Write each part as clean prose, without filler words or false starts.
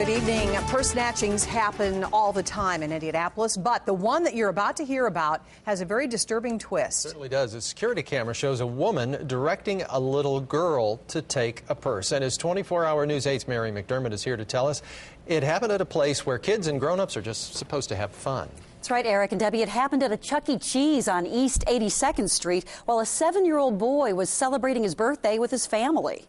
Good evening. Purse snatchings happen all the time in Indianapolis, but the one that you're about to hear about has a very disturbing twist. It certainly does. A security camera shows a woman directing a little girl to take a purse. And as 24-hour News 8's Mary McDermott is here to tell us, it happened at a place where kids and grown-ups are just supposed to have fun. That's right, Eric and Debbie. It happened at a Chuck E. Cheese on East 82nd Street while a 7-year-old boy was celebrating his birthday with his family.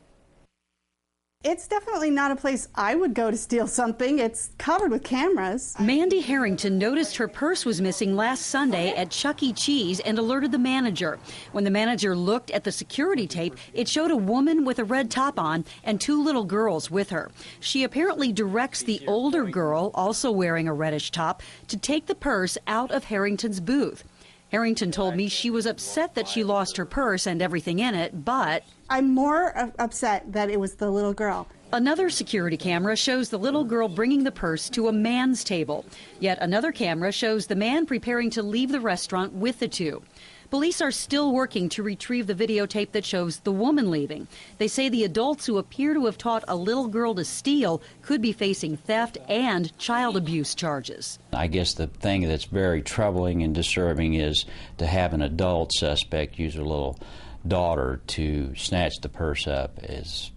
It's definitely not a place I would go to steal something. It's covered with cameras. Mandy Harrington noticed her purse was missing last Sunday at Chuck E. Cheese and alerted the manager. When the manager looked at the security tape, it showed a woman with a red top on and 2 little girls with her. She apparently directs the older girl, also wearing a reddish top, to take the purse out of Harrington's booth. Harrington told me she was upset that she lost her purse and everything in it, but I'm more upset that it was the little girl. Another security camera shows the little girl bringing the purse to a man's table. Yet another camera shows the man preparing to leave the restaurant with the two. Police are still working to retrieve the videotape that shows the woman leaving. They say the adults who appear to have taught a little girl to steal could be facing theft and child abuse charges. I guess the thing that's very troubling and disturbing is to have an adult suspect use a little daughter to snatch the purse up is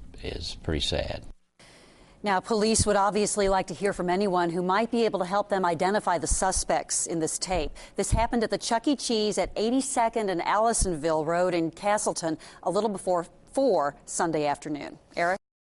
pretty sad. Now, police would obviously like to hear from anyone who might be able to help them identify the suspects in this tape. This happened at the Chuck E. Cheese at 82nd and Allisonville Road in Castleton a little before 4 Sunday afternoon. Eric?